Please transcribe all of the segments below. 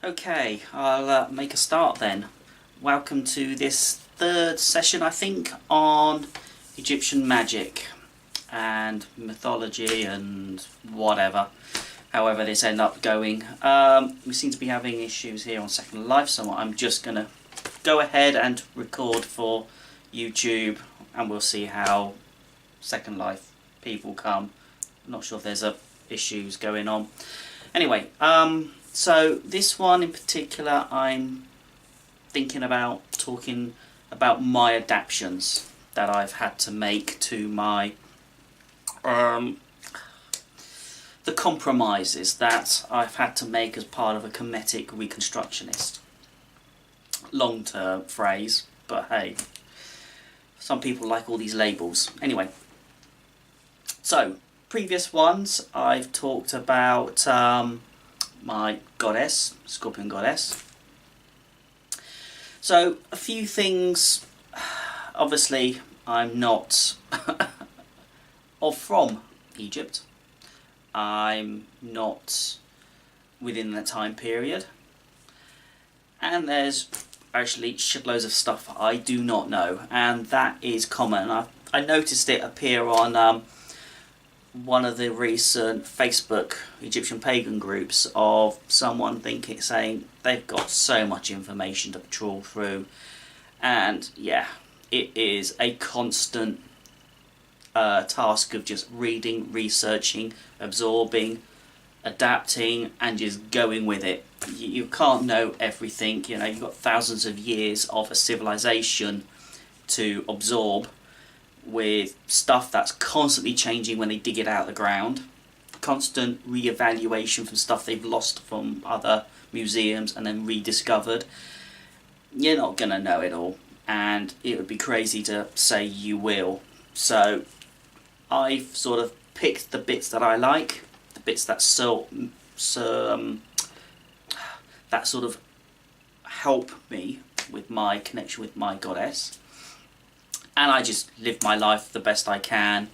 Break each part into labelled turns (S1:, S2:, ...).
S1: Okay, I'll make a start then. Welcome to this third session, I think, on Egyptian magic and mythology and whatever, however this end up going. We seem to be having issues here on Second Life, so I'm just going to go ahead and record for YouTube, and we'll see how Second Life people come. I'm not sure if there's issues going on. Anyway, so this one in particular, I'm thinking about talking about my adaptations that I've had to make to my the compromises that I've had to make as part of a Kemetic reconstructionist. Long-term phrase, but hey, some people like all these labels. Anyway, so previous ones I've talked about my goddess, Scorpion goddess. So a few things. Obviously, I'm not from Egypt. I'm not within the time period, and there's actually shitloads of stuff I do not know, and that is common. I noticed it appear on one of the recent Facebook Egyptian pagan groups of someone saying they've got so much information to trawl through, and yeah, it is a constant task of just reading, researching, absorbing, adapting, and just going with it. You can't know everything. You know, you've got thousands of years of a civilization to absorb, with stuff that's constantly changing when they dig it out of the ground, constant re-evaluation from stuff they've lost from other museums and then rediscovered. You're not going to know it all, and it would be crazy to say you will. So I've sort of picked the bits that I like, the bits that that sort of help me with my connection with my goddess. And I just live my life the best I can,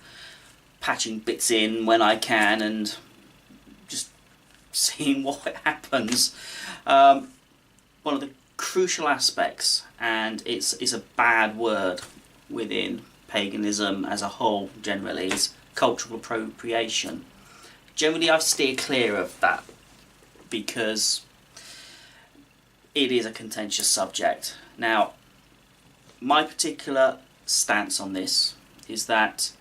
S1: patching bits in when I can and just seeing what happens. One of the crucial aspects, and it's a bad word within paganism as a whole generally, is cultural appropriation. Generally I steer clear of that because it is a contentious subject. Now, my particular stance on this is that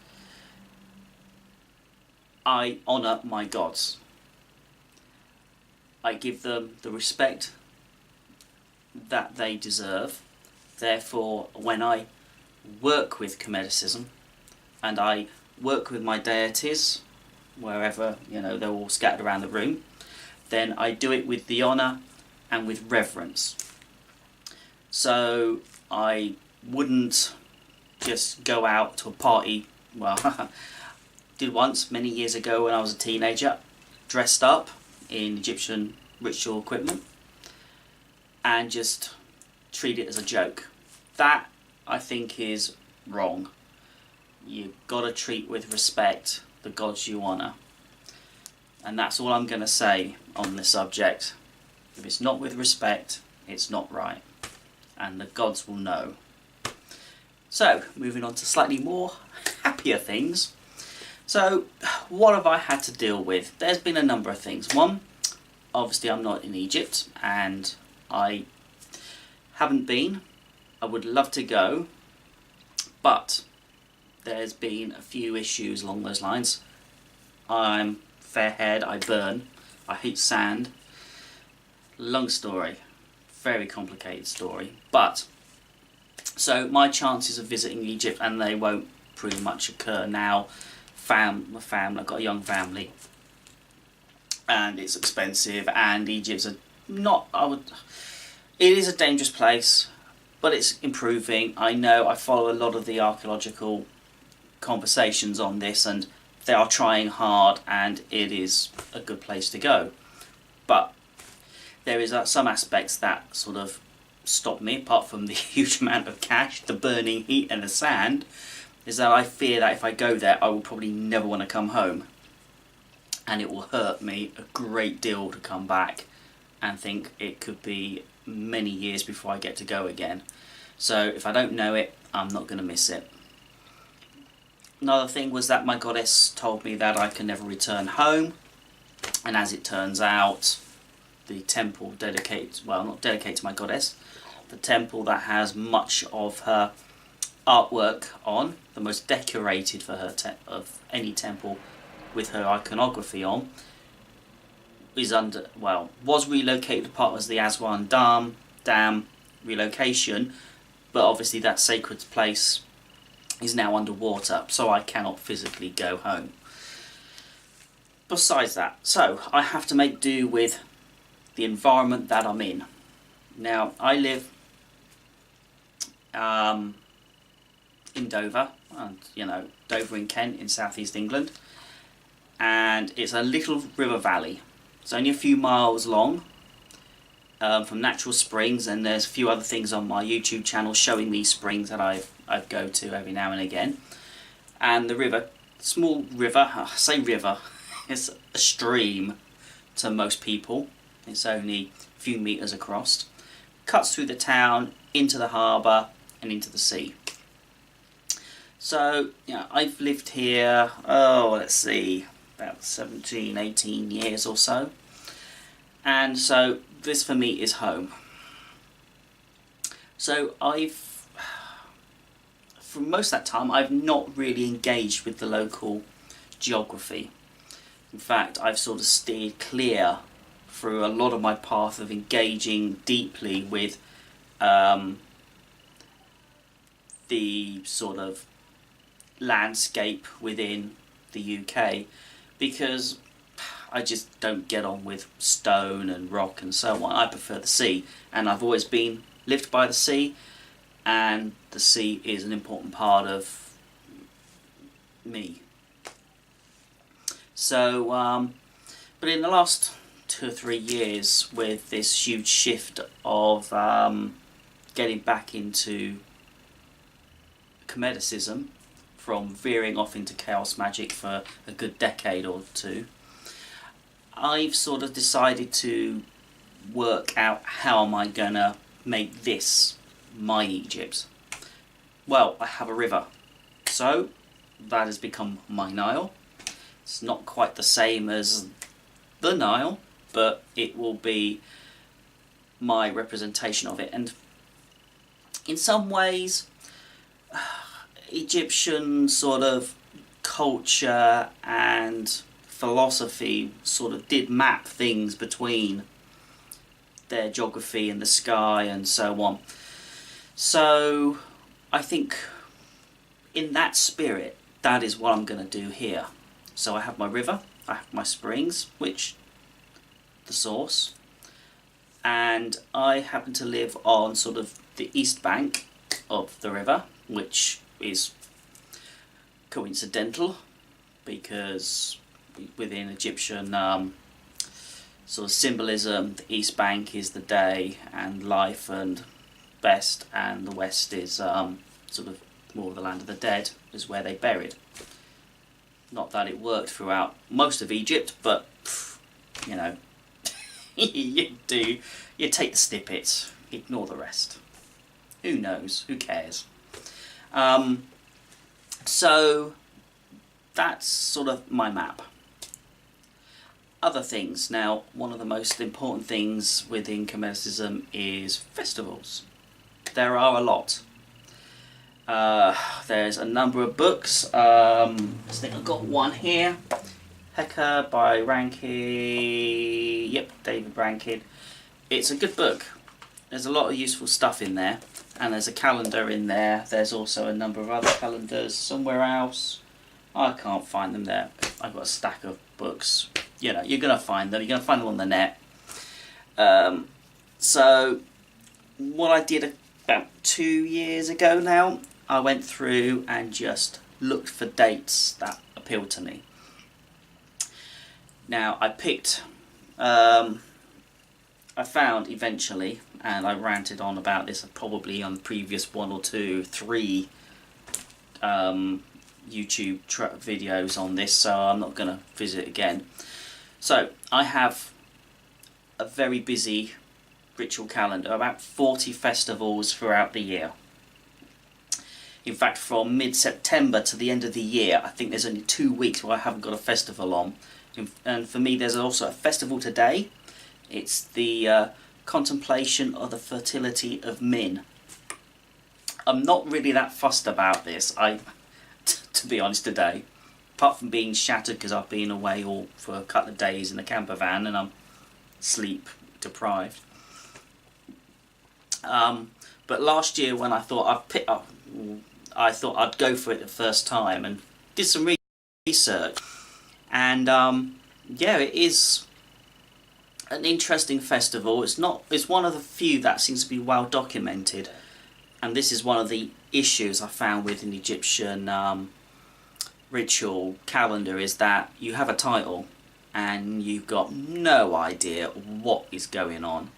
S1: I honour my gods. I give them the respect that they deserve. Therefore, when I work with Kemeticism and I work with my deities, wherever, you know, they're all scattered around the room, then I do it with the honour and with reverence. So I wouldn't just go out to a party. Well, did once many years ago when I was a teenager, dressed up in Egyptian ritual equipment and just treat it as a joke. That, I think, is wrong. You've got to treat with respect the gods you honour, and that's all I'm going to say on this subject. If it's not with respect, it's not right, and the gods will know. So, moving on to slightly more happier things. So, what have I had to deal with? There's been a number of things. One, obviously I'm not in Egypt, and I haven't been. I would love to go, but there's been a few issues along those lines. I'm fair-haired, I burn, I hate sand. Long story, very complicated story, but so my chances of visiting Egypt, and they won't pretty much occur now. My family, I've got a young family, and it's expensive, and Egypt's it is a dangerous place, but it's improving. I know, I follow a lot of the archaeological conversations on this, and they are trying hard, and it is a good place to go. But there is some aspects that sort of stop me, apart from the huge amount of cash, the burning heat and the sand, is that I fear that if I go there I will probably never want to come home, and it will hurt me a great deal to come back and think it could be many years before I get to go again. So if I don't know it, I'm not going to miss it. Another thing was that my goddess told me that I can never return home, and as it turns out, the temple dedicated, well, not dedicated to my goddess, the temple that has much of her artwork on, the most decorated for her of any temple with her iconography on, is was relocated part as the Aswan Dam relocation, but obviously that sacred place is now underwater, so I cannot physically go home. Besides that, so I have to make do with the environment that I'm in. Now, I live in Dover, and Dover in Kent in southeast England, and it's a little river valley. It's only a few miles long, from natural springs, and there's a few other things on my YouTube channel showing these springs that I go to every now and again. And the river, small river, I say river, it's a stream to most people. It's only a few metres across. Cuts through the town, into the harbour and into the sea. So, I've lived here, let's see, about 17, 18 years or so. And so this for me is home. So for most of that time, I've not really engaged with the local geography. In fact, I've sort of steered clear through a lot of my path of engaging deeply with the sort of landscape within the UK, because I just don't get on with stone and rock and so on. I prefer the sea, and I've always lived by the sea, and the sea is an important part of me. So, but in the last 2 or 3 years, with this huge shift of getting back into Kemeticism, from veering off into chaos magic for a good decade or two, I've sort of decided to work out how am I gonna make this my Egypt. Well, I have a river, so that has become my Nile. It's not quite the same as the Nile, but it will be my representation of it. And in some ways, Egyptian sort of culture and philosophy sort of did map things between their geography and the sky and so on. So I think in that spirit, that is what I'm going to do here. So I have my river, I have my springs, which the source, and I happen to live on sort of the east bank of the river, which is coincidental because within Egyptian sort of symbolism, the east bank is the day and life and best, and the west is sort of more of the land of the dead, is where they buried. Not that it worked throughout most of Egypt, but you take the snippets, ignore the rest. Who knows? Who cares? So that's sort of my map. Other things. Now, one of the most important things within Kemeticism is festivals. There are a lot. There's a number of books. I think I've got one here. Heka by Rankid. Yep, David Rankid. It's a good book. There's a lot of useful stuff in there. And there's a calendar in there. There's also a number of other calendars somewhere else. I can't find them there. I've got a stack of books. You're going to find them. You're going to find them on the net. So what I did about 2 years ago now, I went through and just looked for dates that appealed to me. Now I picked, I found eventually, and I ranted on about this probably on the previous 1 or 2, 3 YouTube videos on this, so I'm not going to visit again. So I have a very busy ritual calendar, about 40 festivals throughout the year. In fact, from mid-September to the end of the year, I think there's only 2 weeks where I haven't got a festival on. And for me, there's also a festival today. It's the contemplation of the fertility of Min. I'm not really that fussed about this, to be honest, today. Apart from being shattered because I've been away all for a couple of days in a camper van and I'm sleep deprived. But last year when I thought I thought I'd go for it the first time and did some research, and yeah, it is an interesting festival. It's one of the few that seems to be well documented, and this is one of the issues I found with an Egyptian ritual calendar, is that you have a title and you've got no idea what is going on.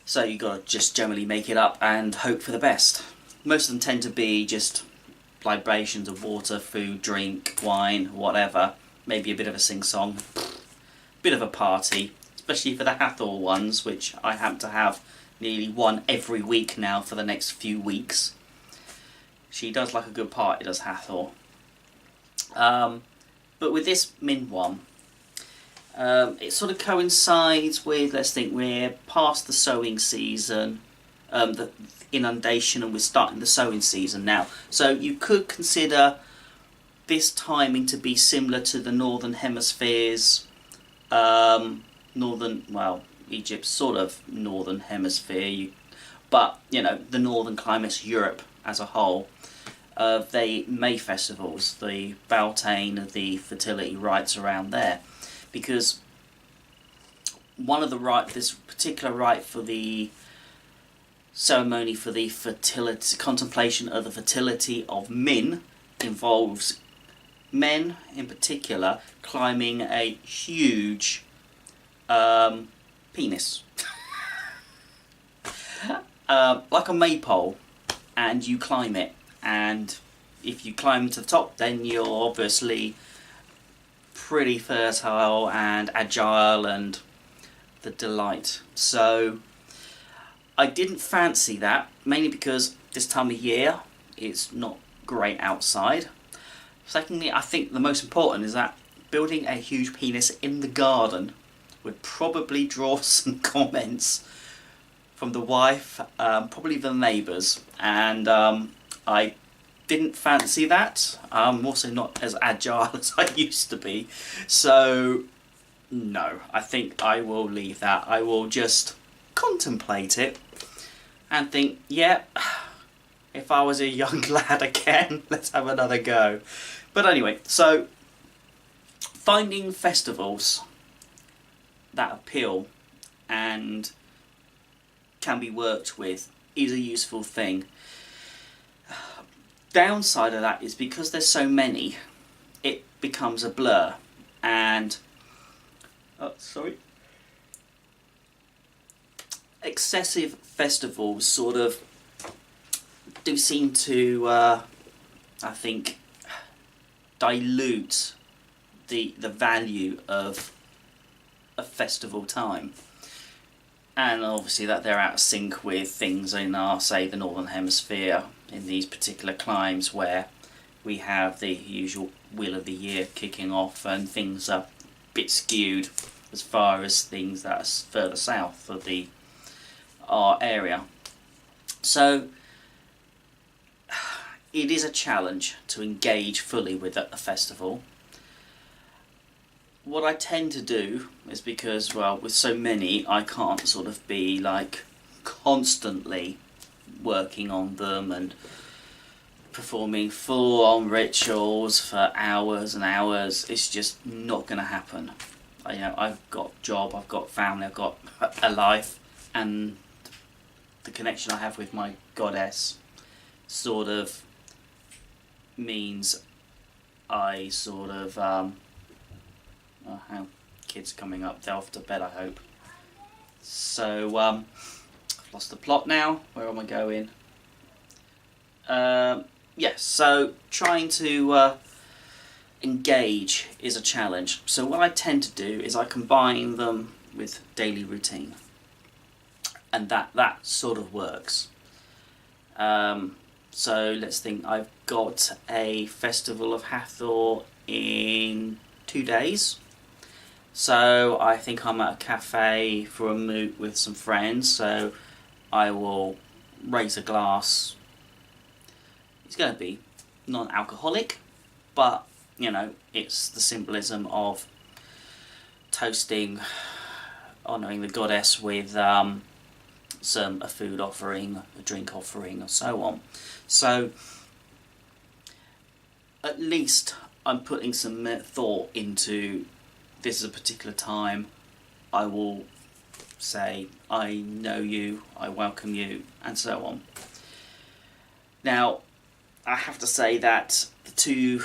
S1: So you've got to just generally make it up and hope for the best. Most of them tend to be just libations of water, food, drink, wine, whatever. Maybe a bit of a sing-song, bit of a party, especially for the Hathor ones, which I happen to have nearly one every week now for the next few weeks. She does like a good party, does Hathor. But with this Min one, it sort of coincides with, let's think, we're past the sowing season, the inundation, and we're starting the sowing season now. So you could consider this timing to be similar to the Northern Hemisphere's, Egypt's sort of Northern Hemisphere, but, you know, the Northern climates, Europe as a whole. The May festivals, the Beltane, the fertility rites around there, because one of the this particular rite for the ceremony for the fertility, contemplation of the fertility of Min, involves men in particular climbing a huge penis, like a maypole, and you climb it. And if you climb to the top, then you're obviously pretty fertile and agile and the delight. So I didn't fancy that, mainly because this time of year it's not great outside. Secondly, I think the most important is that building a huge penis in the garden would probably draw some comments from the wife, probably the neighbours, and I didn't fancy that. I'm also not as agile as I used to be, so no, I think I will leave that. I will just contemplate it and think, yeah, if I was a young lad again, let's have another go. But anyway, so finding festivals that appeal and can be worked with is a useful thing. Downside of that is because there's so many, it becomes a blur, and excessive festivals sort of do seem to I think dilute the value of a festival time, and obviously that they're out of sync with things in our, say, the Northern Hemisphere, in these particular climes where we have the usual wheel of the year kicking off and things are a bit skewed as far as things that are further south of our area. So it is a challenge to engage fully with a festival. What I tend to do is, because, well, with so many, I can't sort of be like constantly working on them and performing full-on rituals for hours and hours. It's just not going to happen. I've got a job, I've got family, I've got a life, and the connection I have with my goddess sort of means I sort of how kids coming up, they're off to bed, I hope. So I've lost the plot now. Where am I going? Yes, so trying to engage is a challenge. So what I tend to do is I combine them with daily routine, and that sort of works. So let's think. I've got a Festival of Hathor in 2 days. So I think I'm at a cafe for a moot with some friends. So I will raise a glass. It's going to be non-alcoholic, but you know, it's the symbolism of toasting, honouring the goddess with a food offering, a drink offering, and so on. So at least I'm putting some thought into this is a particular time. I will say, I know you, I welcome you, and so on. Now, I have to say that the two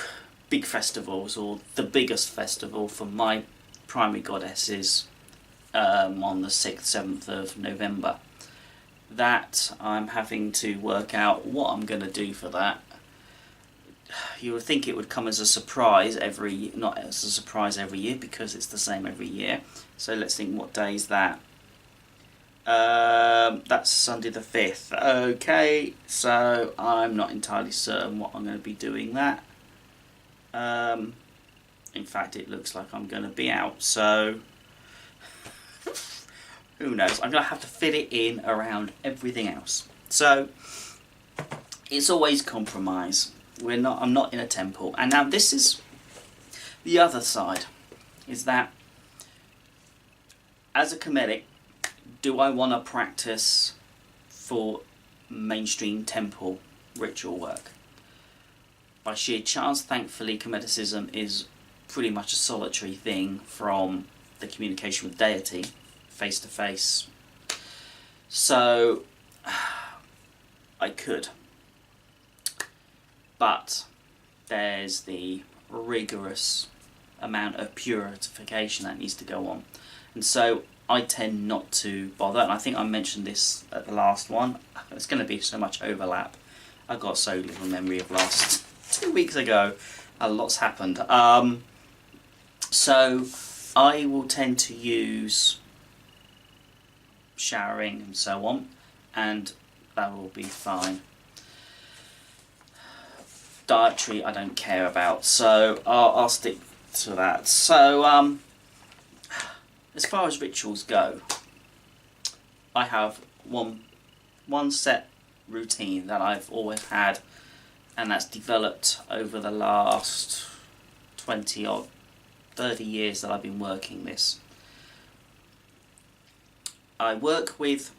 S1: big festivals, or the biggest festival for my primary goddess is on the 6th, 7th of November. That I'm having to work out what I'm going to do for that. You would think it would come as a surprise not as a surprise every year, because it's the same every year. So let's think, what day is that? That's Sunday the 5th. Okay, so I'm not entirely certain what I'm going to be doing that. In fact, it looks like I'm going to be out, so who knows? I'm going to have to fit it in around everything else. So it's always compromise. I'm not in a temple. And now this is the other side, is that as a Kemetic, do I want to practice for mainstream temple ritual work? By sheer chance, thankfully, Kemeticism is pretty much a solitary thing from the communication with deity, face to face. So I could. But there's the rigorous amount of purification that needs to go on. And so I tend not to bother, and I think I mentioned this at the last one. There's going to be so much overlap. I've got so little memory of last 2 weeks ago. A lot's happened. So I will tend to use showering and so on, and that will be fine. Dietary I don't care about, so I'll stick to that. So as far as rituals go, I have one set routine that I've always had, and that's developed over the last 20 or 30 years that I've been working this. I work with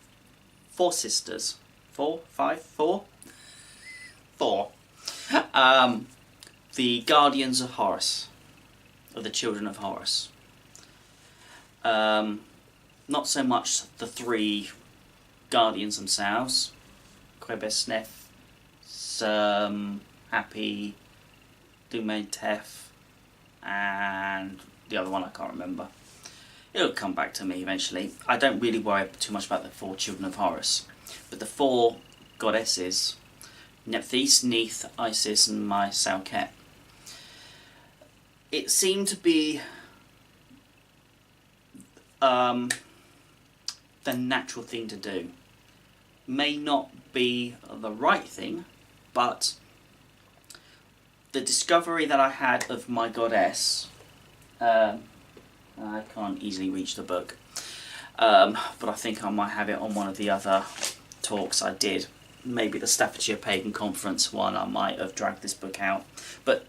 S1: 4 sisters. 4? 5? 4? 4. The guardians of Horus, of the children of Horus. Not so much the 3 guardians themselves, Quebesnef, Happy, Dumetef, and the other one I can't remember. It'll come back to me eventually. I don't really worry too much about the 4 children of Horus, but the 4 goddesses, Nephthys, Neith, Isis, and my Sauket. It seemed to be the natural thing to do. May not be the right thing, but the discovery that I had of my goddess, I can't easily reach the book, but I think I might have it on one of the other talks I did. Maybe the Staffordshire Pagan Conference one, I might have dragged this book out. But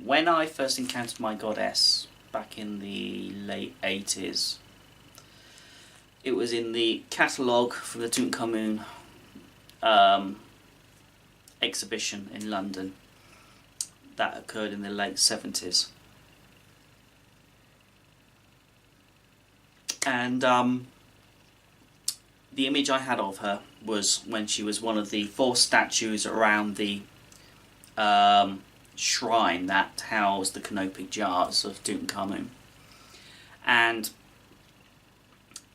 S1: when I first encountered my goddess back in the late 80s, it was in the catalogue from the Tutankhamun exhibition in London that occurred in the late 70s. And the image I had of her was when she was one of the 4 statues around the shrine that housed the canopic jars of Tutankhamun. And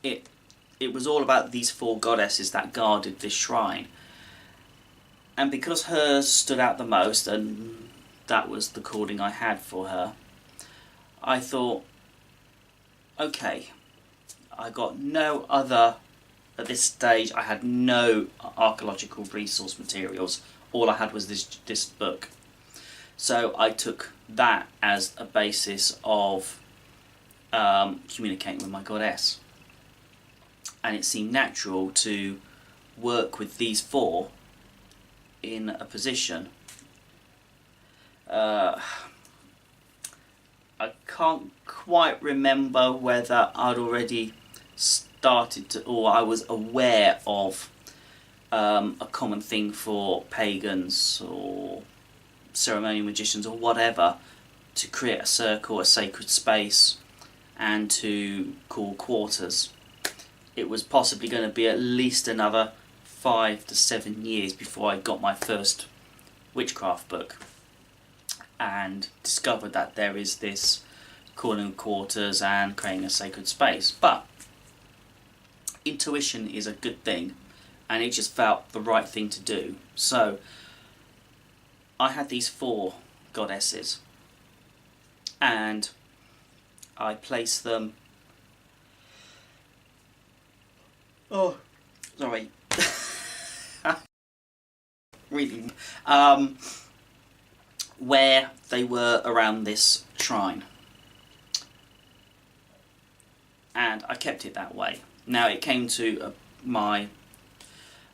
S1: it was all about these 4 goddesses that guarded this shrine. And because hers stood out the most, and that was the calling I had for her, I thought, okay, I got no other, at this stage I had no archaeological resource materials. All I had was this book. So I took that as a basis of communicating with my goddess. And it seemed natural to work with these four in a position. I can't quite remember whether I'd already started to, or I was aware of a common thing for pagans or ceremonial magicians or whatever to create a circle, a sacred space, and to call quarters. It was possibly going to be at least another 5 to 7 years before I got my first witchcraft book and discovered that there is this calling quarters and creating a sacred space. But intuition is a good thing, and it just felt the right thing to do. So I had these four goddesses, and I placed them. Oh, sorry. Really. Where they were around this shrine. And I kept it that way. Now it came to my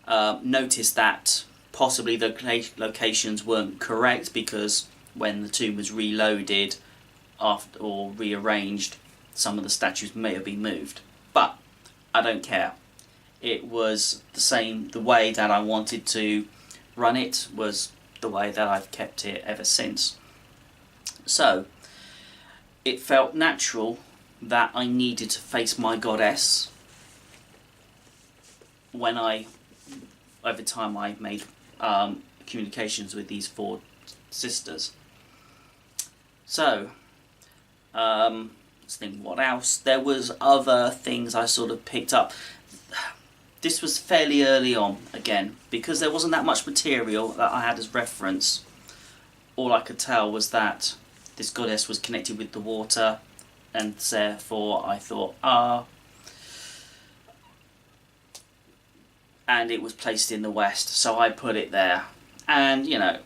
S1: notice that possibly the locations weren't correct, because when the tomb was reloaded after or rearranged, some of the statues may have been moved. But I don't care. It was the same, the way that I wanted to run it was the way that I've kept it ever since. So it felt natural that I needed to face my goddess when over time I made communications with these four sisters. So let's think, what else? There was other things I sort of picked up. This was fairly early on, again, because there wasn't that much material that I had as reference. All I could tell was that this goddess was connected with the water, and therefore I thought, and it was placed in the west, so I put it there. And, you know,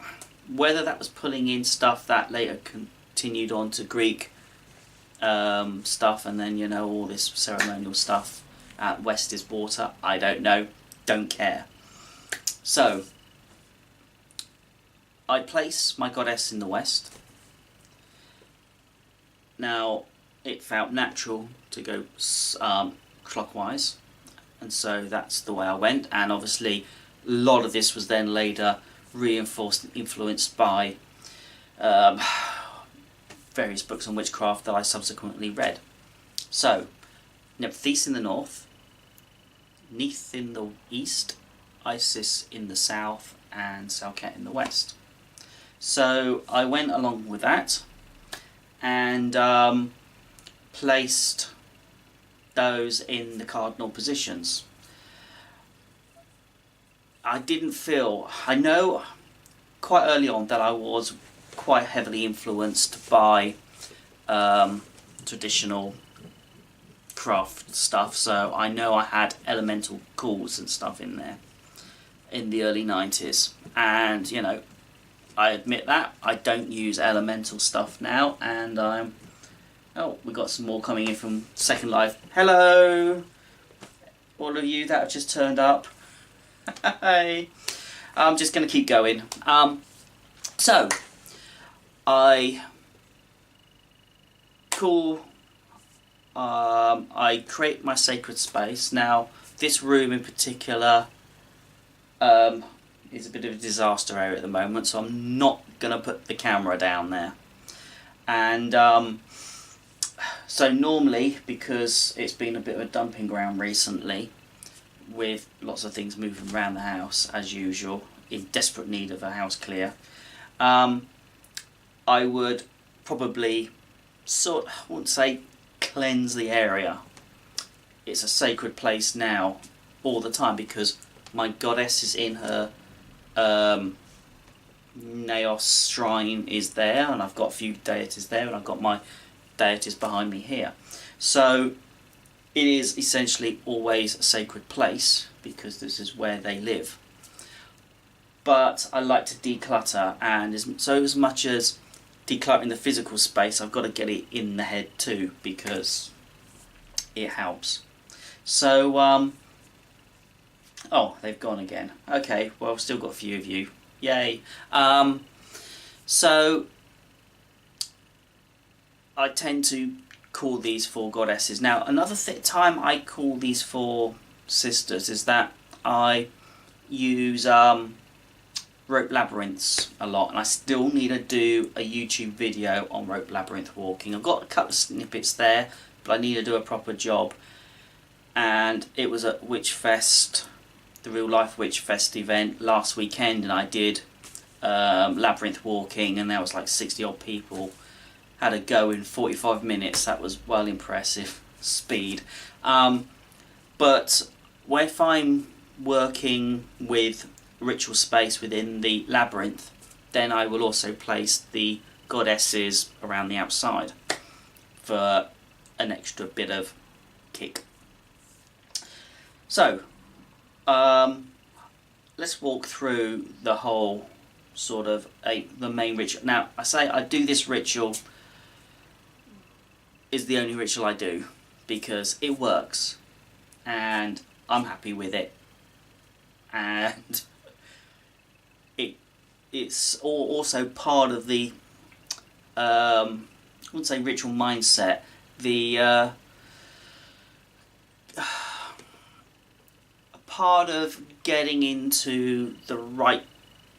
S1: whether that was pulling in stuff that later continued on to Greek stuff, and then, you know, all this ceremonial stuff, west is water, I don't know, don't care. So I place my goddess in the west. Now it felt natural to go clockwise, and so that's the way I went. And obviously a lot of this was then later reinforced and influenced by various books on witchcraft that I subsequently read. So Nephthys in the north, Neith in the east, Isis in the south, and Salket in the west. So I went along with that and placed those in the cardinal positions. I know quite early on that I was quite heavily influenced by traditional craft stuff, so I know I had elemental calls and stuff in there in the early 90s, and you know, I admit that I don't use elemental stuff now, and we got some more coming in from Second Life. Hello all of you that have just turned up. Hey, I'm just going to keep going. So I create my sacred space. Now this room in particular is a bit of a disaster area at the moment, so I'm not going to put the camera down there. And so normally, because it's been a bit of a dumping ground recently, with lots of things moving around the house as usual, in desperate need of a house clear, I would probably I wouldn't say cleanse the area. It's a sacred place now all the time, because my goddess is in her Naos shrine is there, and I've got a few deities there, and I've got my deities behind me here. So it is essentially always a sacred place because this is where they live. But I like to declutter, and as much as decluttering the physical space, I've got to get it in the head too, because it helps. So, oh, they've gone again. Okay, well, still got a few of you. Yay. So, I tend to call these 4 goddesses. Now, another time I call these 4 sisters is that I use rope labyrinths a lot, and I still need to do a YouTube video on rope labyrinth walking. I've got a couple of snippets there, but I need to do a proper job. And it was at Witchfest, the real life Witchfest event last weekend, and I did labyrinth walking, and there was like 60 odd people. Had a go in 45 minutes. That was well impressive speed. But if I'm working with ritual space within the labyrinth, then I will also place the goddesses around the outside for an extra bit of kick. So, let's walk through the whole sort of the main ritual. Now, I say I do this ritual is the only ritual I do because it works and I'm happy with it, and it's also part of the I wouldn't say ritual mindset, the part of getting into the right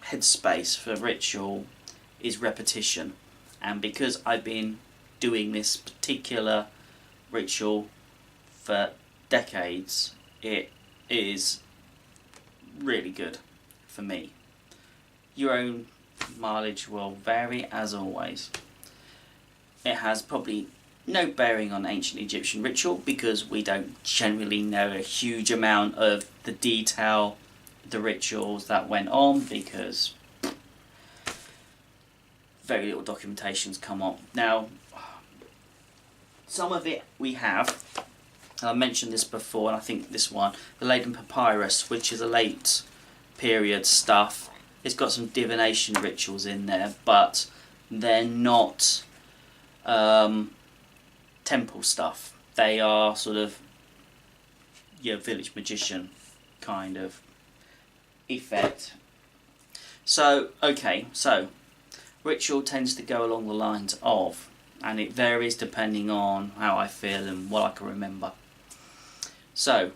S1: headspace for ritual is repetition. And because I've been doing this particular ritual for decades, it is really good for me. Your own mileage will vary as always. It has probably no bearing on ancient Egyptian ritual because we don't generally know a huge amount of the detail, the rituals that went on, because very little documentations come on. Now, some of it we have, I mentioned this before, and I think this one, the Leiden Papyrus, which is a late period stuff. It's got some divination rituals in there, but they're not temple stuff. They are sort of your village magician kind of effect. So, okay, so ritual tends to go along the lines of, and it varies depending on how I feel and what I can remember. So,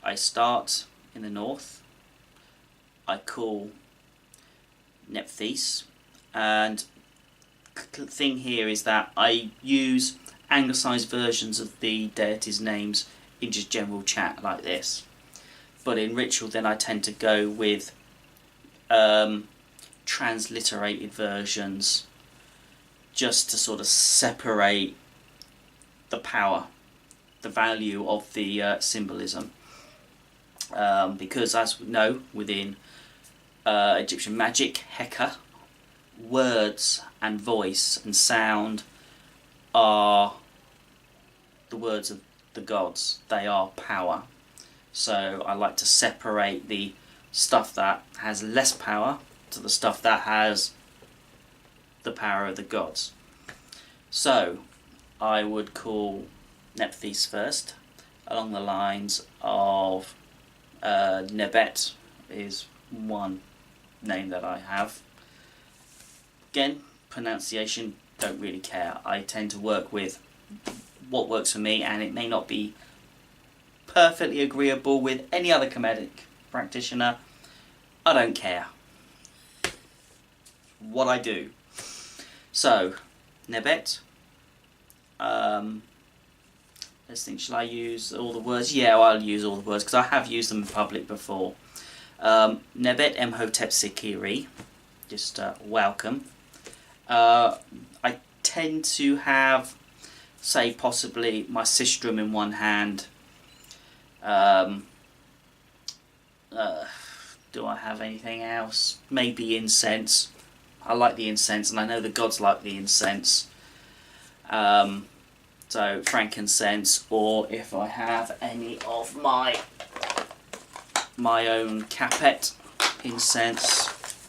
S1: I start in the north, I call Nephthys, and the thing here is that I use anglicised versions of the deities' names in just general chat like this. But in ritual then I tend to go with transliterated versions just to sort of separate the power, the value of the symbolism. Because as we know within Egyptian magic, Heka, words and voice and sound are the words of the gods. They are power. So I like to separate the stuff that has less power to the stuff that has the power of the gods. So I would call Nephthys first, along the lines of Nebet is one name that I have. Again, pronunciation, don't really care. I tend to work with what works for me, and it may not be perfectly agreeable with any other Kemetic practitioner. I don't care. What I do. So, Nebet. Let's think, shall I use all the words? Yeah, I'll use all the words because I have used them in public before. Nebet Emhotep Sikiri. Just welcome. I tend to have, say, possibly my sistrum in one hand. Do I have anything else? Maybe incense. I like the incense, and I know the gods like the incense. So frankincense, or if I have any of my own Capet incense.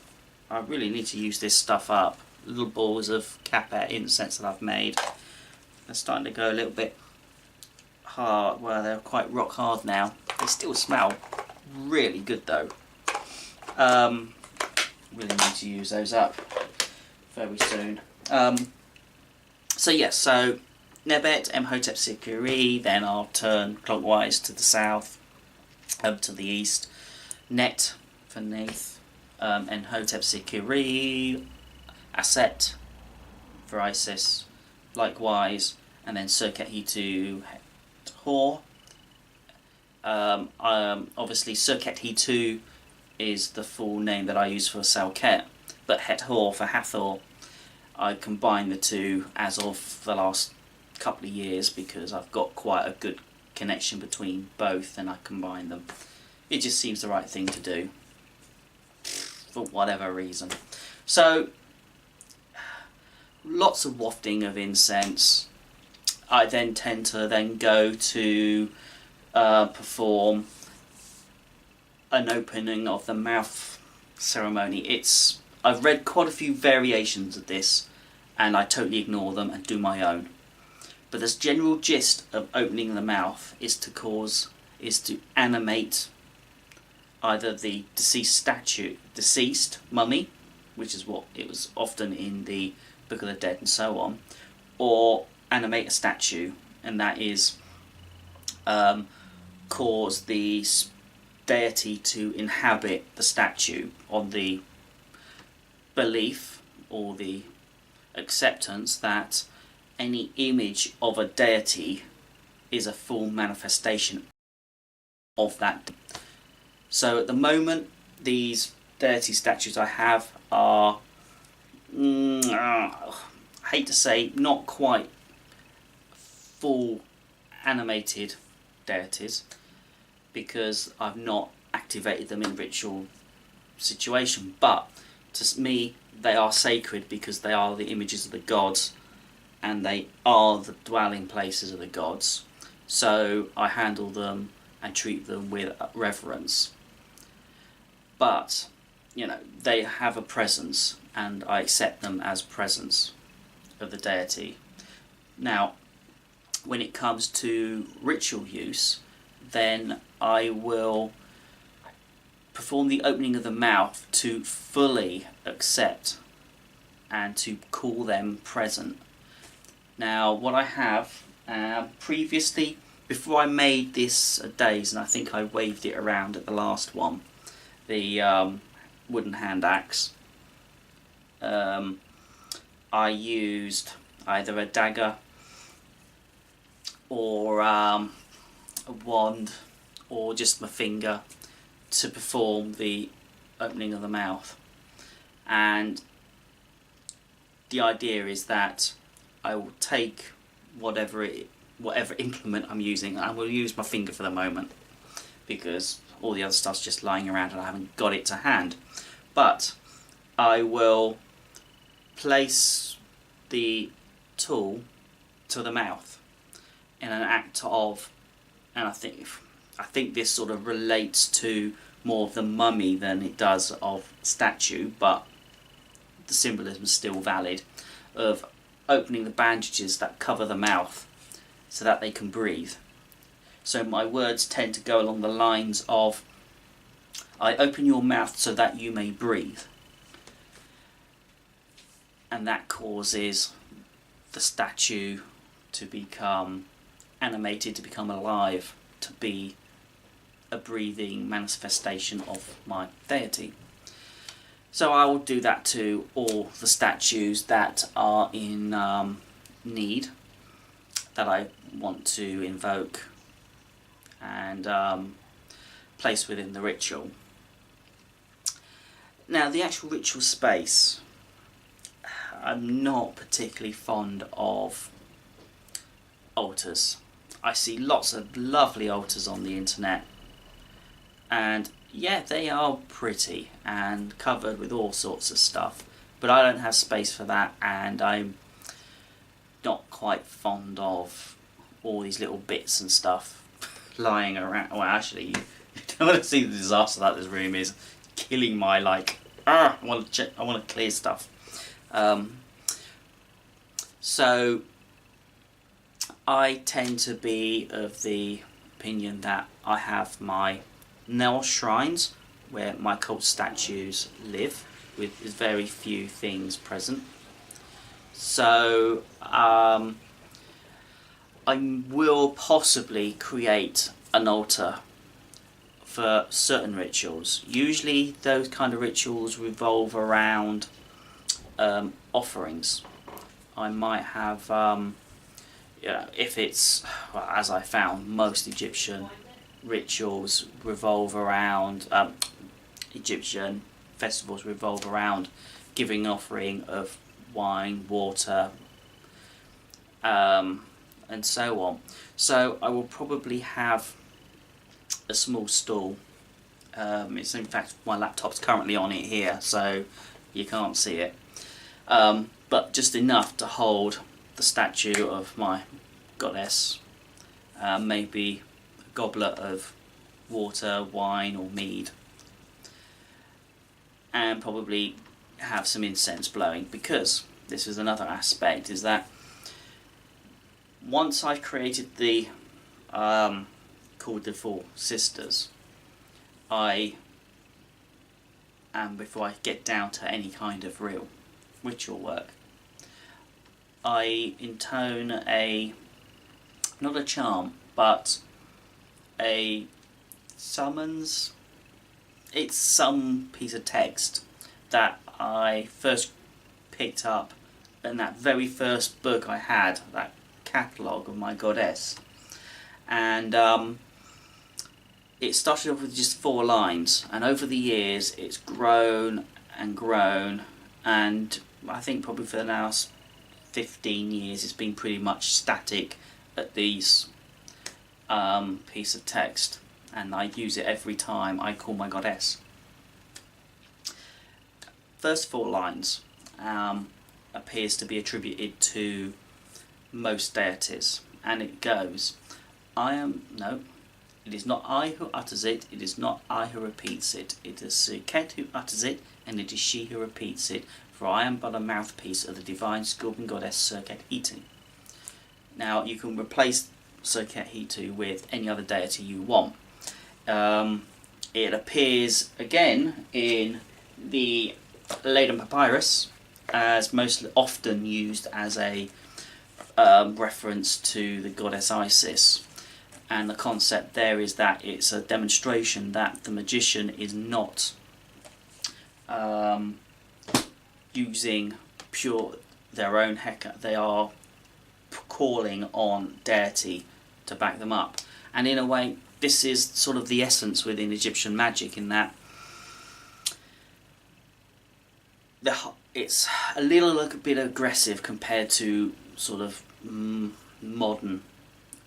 S1: I really need to use this stuff up. Little balls of Capet incense that I've made. They're starting to go a little bit hard. Well, they're quite rock hard now. They still smell really good though. Really need to use those up very soon. So yes, so Nebet, Emhotep Sikiri, then I'll turn clockwise to the south, to the east. Net for Nath, Emhotep Sikiri, Aset for Isis, likewise, and then Serket Hitu Hor. Obviously Serket Hitu is the full name that I use for Salket, but Het Hor for Hathor, I combine the two as of the last couple of years because I've got quite a good connection between both, and I combine them. It just seems the right thing to do for whatever reason. So lots of wafting of incense. I then tend to then go to perform an opening of the mouth ceremony. I've read quite a few variations of this, and I totally ignore them and do my own. But this general gist of opening the mouth is to animate either the deceased mummy, which is what it was often in the Book of the Dead and so on, or animate a statue, and that is cause the deity to inhabit the statue on the belief or the acceptance that any image of a deity is a full manifestation of that. So at the moment, these deity statues I have are, I hate to say, not quite full animated deities, because I've not activated them in ritual situation, but to me they are sacred because they are the images of the gods and they are the dwelling places of the gods. So I handle them and treat them with reverence. But, you know, they have a presence and I accept them as presence of the deity. Now, when it comes to ritual use, then I will perform the opening of the mouth to fully accept and to call them present. Now, what I have previously, before I made this days, and I think I waved it around at the last one, the wooden hand axe, I used either a dagger or a wand or just my finger to perform the opening of the mouth. And the idea is that I will take whatever implement I'm using, and I will use my finger for the moment because all the other stuff's just lying around and I haven't got it to hand. But I will place the tool to the mouth in an act of, and I think this sort of relates to more of the mummy than it does of statue, but the symbolism is still valid, of opening the bandages that cover the mouth so that they can breathe. So my words tend to go along the lines of, I open your mouth so that you may breathe. And that causes the statue to become animated, to become alive, to be a breathing manifestation of my deity. So I will do that to all the statues that are in need, that I want to invoke and place within the ritual. Now, the actual ritual space, I'm not particularly fond of altars. I see lots of lovely altars on the internet, and yeah, they are pretty and covered with all sorts of stuff, but I don't have space for that, and I'm not quite fond of all these little bits and stuff lying around. Well, actually, you don't want to see the disaster that this room is. Killing my I want to clear stuff. So I tend to be of the opinion that I have my Nell shrines where my cult statues live, with very few things present. So I will possibly create an altar for certain rituals. Usually those kind of rituals revolve around offerings. I might have, if it's, well, as I found, most Egyptian rituals revolve around, Egyptian festivals revolve around giving an offering of wine, water, and so on. So I will probably have a small stool. It's, in fact, my laptop's currently on it here, so you can't see it. But just enough to hold the statue of my goddess, maybe a goblet of water, wine or mead, and probably have some incense blowing, because this is another aspect, is that once I've created the called the Four Sisters, and before I get down to any kind of real ritual work, I intone not a charm, but a summons. It's some piece of text that I first picked up in that very first book I had, that catalogue of my goddess. And it started off with just 4 lines, and over the years it's grown and grown, and I think probably for the last 15 years it's been pretty much static at these piece of text, and I use it every time I call my goddess. First 4 lines appears to be attributed to most deities, and it goes, it is not I who utters it, it is not I who repeats it, it is Serket who utters it, and it is she who repeats it, for I am but a mouthpiece of the divine Scorpion goddess Serket Hetu. Now you can replace Serket Hetu with any other deity you want. It appears again in the Leiden Papyrus as most often used as a reference to the goddess Isis, and the concept there is that it's a demonstration that the magician is not using pure their own heka, they are calling on deity to back them up. And in a way this is sort of the essence within Egyptian magic, in that it's a little bit aggressive compared to sort of modern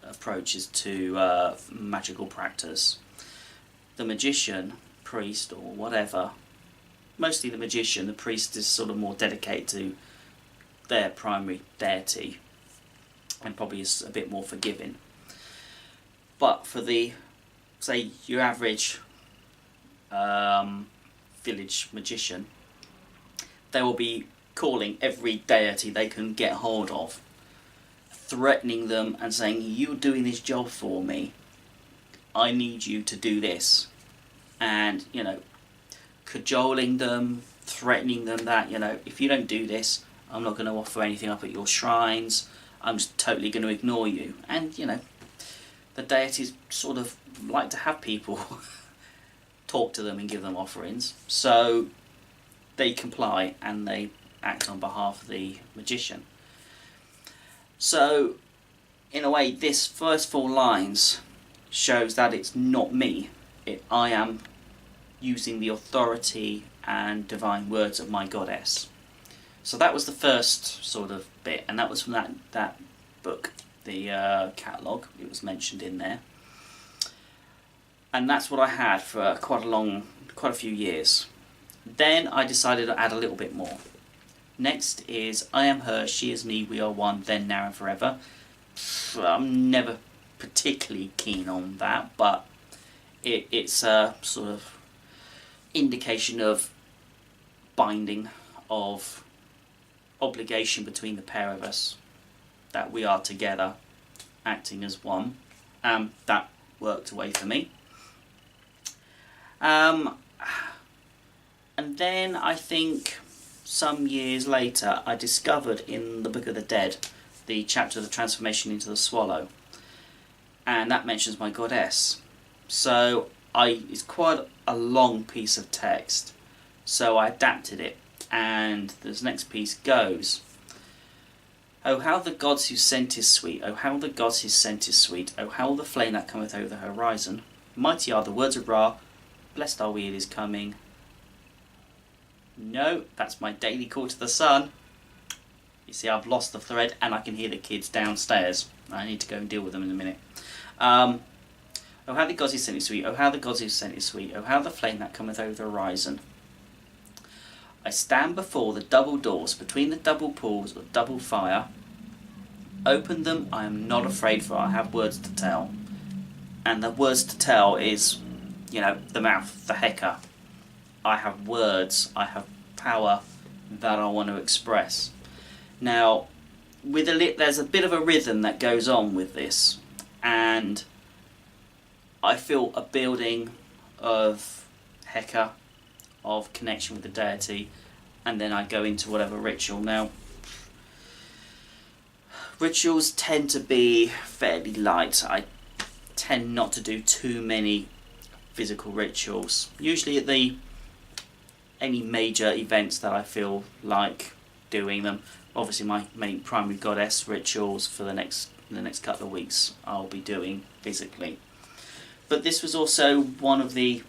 S1: approaches to magical practice. The magician, priest or whatever, mostly the magician, the priest is sort of more dedicated to their primary deity and probably is a bit more forgiving. But for the, say, your average village magician, they will be calling every deity they can get hold of, threatening them and saying, you're doing this job for me, I need you to do this, and cajoling them, threatening them that if you don't do this, I'm not going to offer anything up at your shrines, I'm just totally going to ignore you. And the deities sort of like to have people talk to them and give them offerings, so they comply and they act on behalf of the magician. So in a way this first 4 lines shows that it's not me, I am using the authority and divine words of my goddess. So that was the first sort of bit, and that was from that book, the catalogue. It was mentioned in there, and that's what I had for quite a few years. Then I decided to add a little bit more. Next is I am her, she is me, we are one, then, now and forever. I'm never particularly keen on that, but it's a sort of indication of binding, of obligation between the pair of us, that we are together acting as one. That worked away for me. And then I think some years later I discovered in the Book of the Dead the chapter of the transformation into the swallow, and that mentions my goddess. So it's quite a long piece of text, so I adapted it, and this next piece goes: "Oh, how the gods whose scent is sweet, oh, how the gods whose scent is sweet, oh, how the flame that cometh over the horizon. Mighty are the words of Ra, blessed are we it is coming." No, that's my daily call to the sun. You see, I've lost the thread, and I can hear the kids downstairs. I need to go and deal with them in a minute. Oh, how the gods whose scent is sweet, oh, how the gods whose scent is sweet, oh, how the flame that cometh over the horizon. I stand before the double doors, between the double pools of double fire. Open them, I am not afraid, for I have words to tell. And the words to tell is, the mouth, the Heka. I have words, I have power that I want to express. Now, there's a bit of a rhythm that goes on with this, and I feel a building of Heka, of connection with the deity, and then I go into whatever ritual. Now, rituals tend to be fairly light. I tend not to do too many physical rituals. Usually at any major events that I feel like doing them. Obviously my main primary goddess rituals for the next couple of weeks I'll be doing physically. But this was also one of the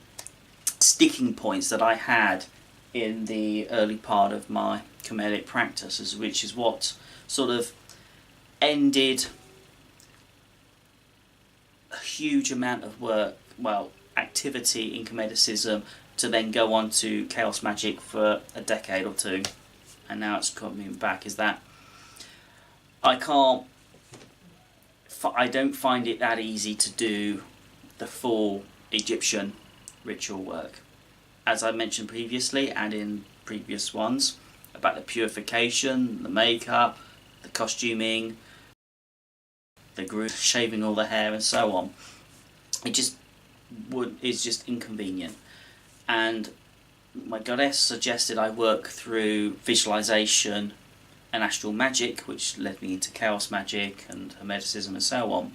S1: sticking points that I had in the early part of my Kemetic practices, which is what sort of ended a huge amount of work, activity in Kemeticism, to then go on to Chaos Magic for a decade or two, and now it's coming back, is that I don't find it that easy to do the full Egyptian ritual work. As I mentioned previously, and in previous ones, about the purification, the makeup, the costuming, the shaving all the hair and so on, is just inconvenient. And my goddess suggested I work through visualization and astral magic, which led me into chaos magic and hermeticism and so on,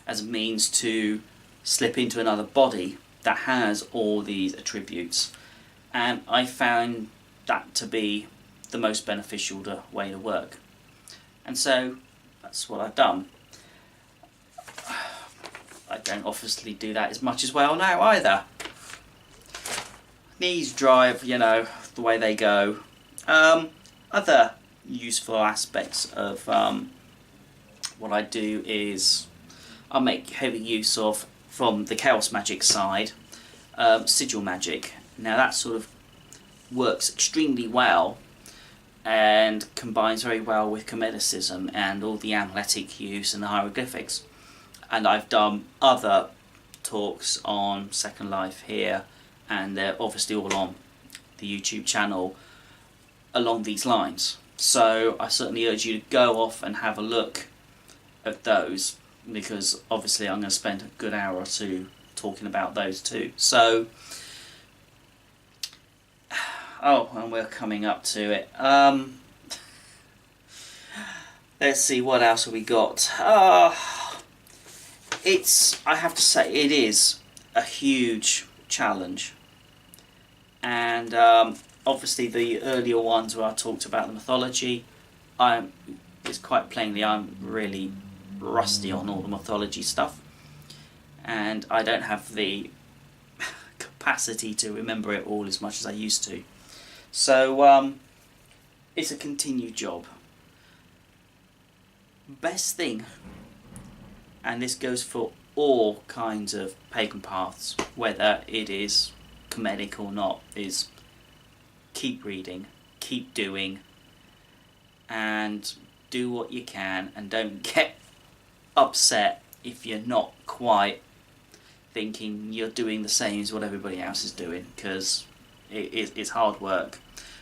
S1: as a means to slip into another body that has all these attributes. And I found that to be the most beneficial way to work. And so that's what I've done. I don't obviously do that as much as well now either. These drive, the way they go. Other useful aspects of what I do is I make heavy use of, from the chaos magic side, Sigil Magic. Now that sort of works extremely well and combines very well with Kemeticism and all the analytic use and the hieroglyphics. And I've done other talks on Second Life here, and they're obviously all on the YouTube channel along these lines. So I certainly urge you to go off and have a look at those, because obviously I'm going to spend a good hour or two talking about those too. So, and we're coming up to it. Let's see, what else have we got? I have to say, it is a huge challenge. And obviously the earlier ones where I talked about the mythology, it's quite plainly I'm really rusty on all the mythology stuff, and I don't have the capacity to remember it all as much as I used to. So it's a continued job. Best thing, and this goes for all kinds of pagan paths, whether it is Kemetic or not, is keep reading, keep doing, and do what you can, and don't get upset if you're not quite thinking you're doing the same as what everybody else is doing, because it's hard work.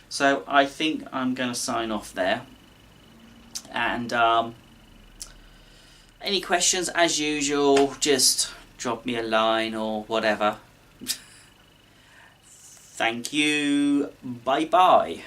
S1: So I think I'm going to sign off there, and any questions, as usual, just drop me a line or whatever. Thank you, bye bye.